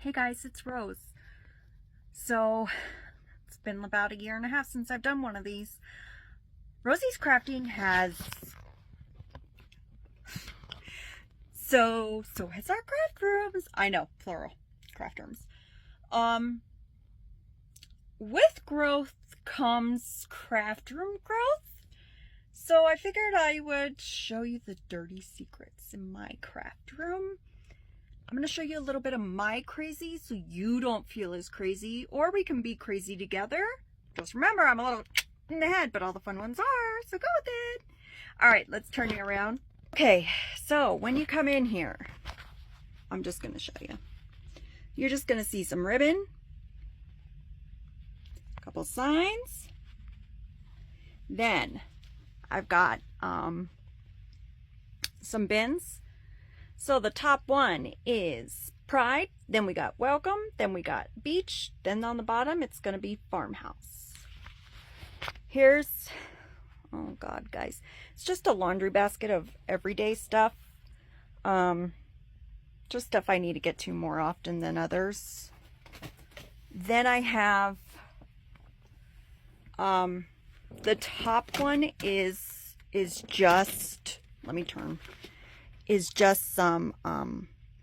Hey guys, it's Rose. So, it's been about a year and a half since I've done one of these. Rosie's Crafting has... So has our craft rooms. I know, plural, craft rooms. With growth comes craft room growth. So I figured I would show you the dirty secrets in my craft room. I'm going to show you a little bit of my crazy so you don't feel as crazy, or we can be crazy together. Just remember, I'm a little in the head, but all the fun ones are, so go with it. All right, let's turn you around. Okay, so when you come in here, I'm just going to show you. You're just going to see some ribbon, a couple signs. Then I've got some bins. So the top one is Pride, then we got Welcome, then we got Beach, then on the bottom it's going to be Farmhouse. Here's, oh god guys, it's just a laundry basket of everyday stuff. Just stuff I need to get to more often than others. Then I have, the top one is just, let me turn. Is just some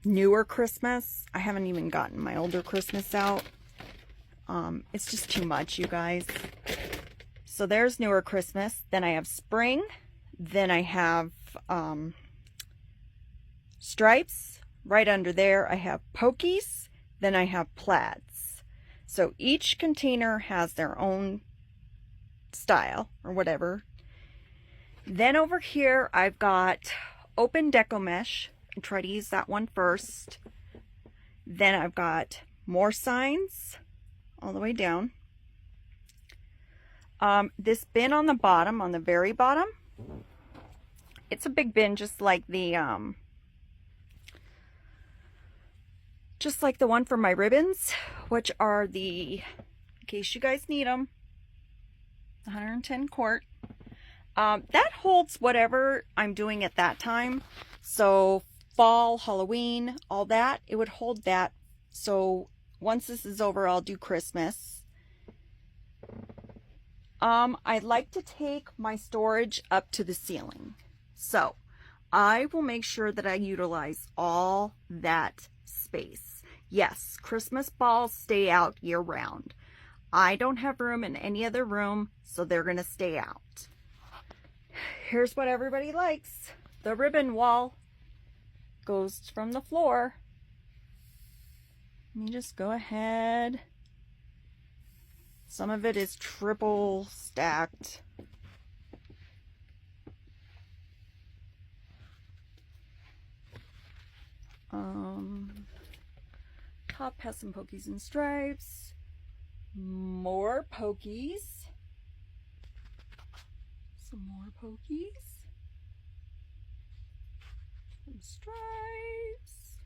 newer Christmas. I haven't even gotten my older Christmas out. It's just too much, you guys. So there's newer Christmas. Then I have spring. Then I have stripes. Right under there I have pokies. Then I have plaids. So each container has their own style or whatever. Then over here I've got open deco mesh, and try to use that one first. Then I've got more signs all the way down. This bin on the bottom, on the very bottom, it's a big bin, just like the one for my ribbons, which are the, in case you guys need them, 110 quart. That holds whatever I'm doing at that time. So fall, Halloween, all that, it would hold that. So once this is over, I'll do Christmas. I like to take my storage up to the ceiling. So I will make sure that I utilize all that space. Yes, Christmas balls stay out year round. I don't have room in any other room, so they're going to stay out. Here's what everybody likes. The ribbon wall goes from the floor. Let me just go ahead. Some of it is triple stacked. Top has some pokies and stripes. More pokies. Some more pokies, some stripes,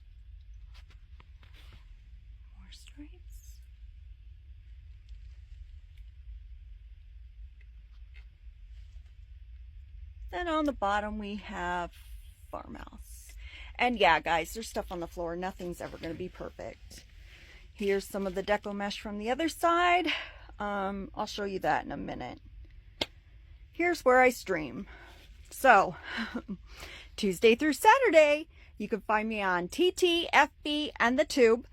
more stripes. Then on the bottom we have Farmhouse. And yeah, guys, there's stuff on the floor. Nothing's ever going to be perfect. Here's some of the deco mesh from the other side. I'll show you that in a minute. Here's where I stream. So, Tuesday through Saturday, you can find me on TT, FB, and the Tube.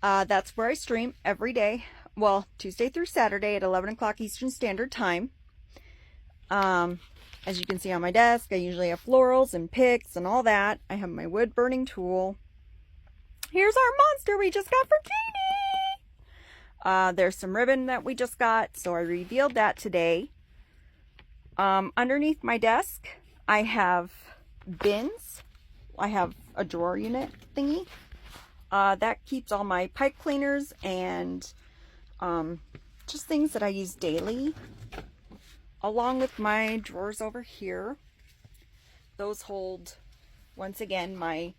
That's where I stream every day. Well, Tuesday through Saturday at 11 o'clock Eastern Standard Time. As you can see on my desk, I usually have florals and picks and all that. I have my wood burning tool. Here's our monster we just got for Katie. There's some ribbon that we just got, so I revealed that today. Underneath my desk, I have bins. I have a drawer unit thingy. That keeps all my pipe cleaners and just things that I use daily. Along with my drawers over here. Those hold, once again, my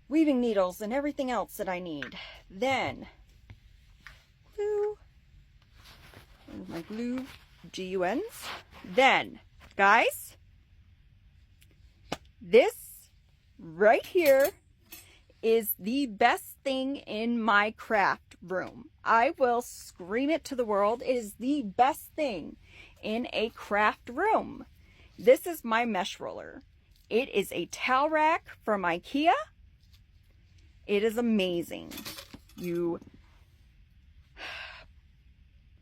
weaving needles and everything else that I need. Then, glue. There's my glue. GUNs. Then, guys, this right here is the best thing in my craft room. I will scream it to the world. It is the best thing in a craft room. This is my mesh roller. It is a towel rack from IKEA. It is amazing. You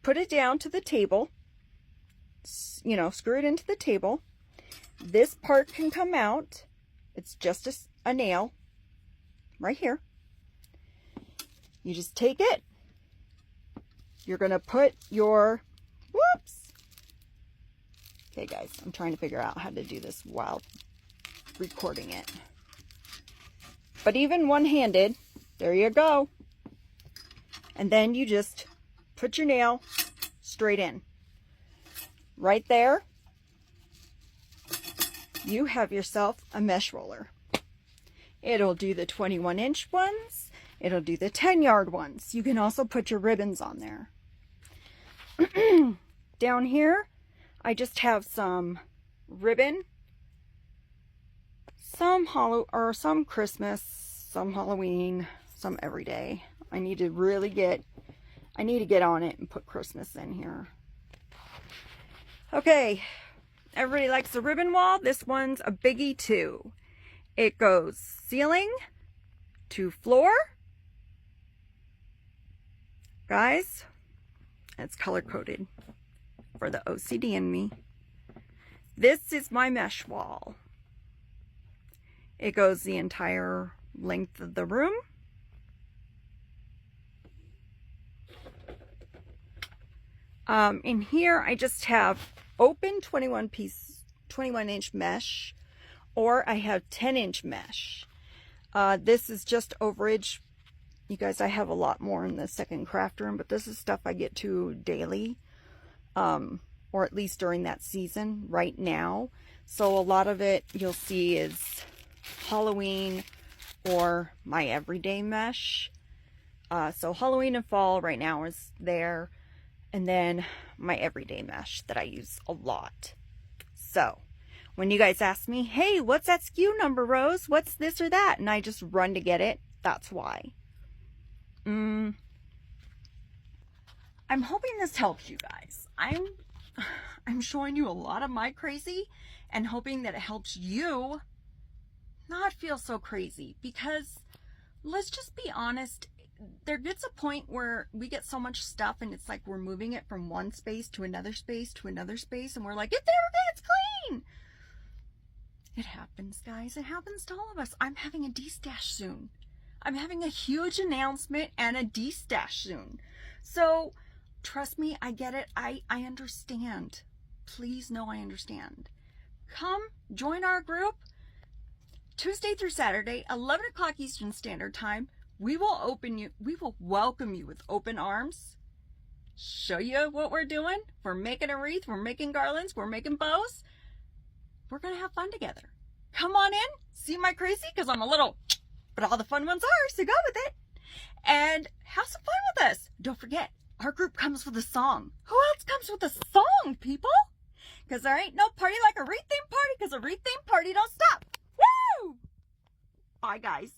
put it down to the table, you know, screw it into the table. This part can come out. It's just a nail right here. You just take it. You're going to put your, whoops. Okay, guys, I'm trying to figure out how to do this while recording it. But even one-handed, there you go. And then you just put your nail straight in. Right there, you have yourself a mesh roller. It'll do the 21-inch ones. It'll do the 10-yard ones. You can also put your ribbons on there. Down here, I just have some ribbon, some Christmas, some Halloween, some everyday. I need to get on it and put Christmas in here. Okay, everybody likes the ribbon wall. This one's a biggie too. It goes ceiling to floor. Guys, it's color coded for the OCD in me. This is my mesh wall. It goes the entire length of the room. In here, I just have open 21-inch mesh, or I have 10-inch mesh. This is just overage. You guys, I have a lot more in the second craft room, but this is stuff I get to daily, or at least during that season right now. So a lot of it you'll see is Halloween or my everyday mesh. So Halloween and fall right now is there. And then my everyday mesh that I use a lot. So when you guys ask me, hey, what's that SKU number, Rose? What's this or that? And I just run to get it. That's why. I'm hoping this helps you guys. I'm showing you a lot of my crazy and hoping that it helps you not feel so crazy, because let's just be honest. There gets a point where we get so much stuff and it's like we're moving it from one space to another space to another space, and we're like, it's there, it's clean. It happens, guys. It happens to all of us. I'm having a de-stash soon. I'm having a huge announcement and a de-stash soon. So trust me, I get it. I understand. Please know I understand. Come join our group Tuesday through Saturday, 11 o'clock Eastern Standard Time. We will welcome you with open arms, show you what we're doing. We're making a wreath, we're making garlands, we're making bows. We're going to have fun together. Come on in, see my crazy, because I'm a little, but all the fun ones are, so go with it. And have some fun with us. Don't forget, our group comes with a song. Who else comes with a song, people? Because there ain't no party like a wreath theme party, because a wreath theme party don't stop. Woo! Bye, guys.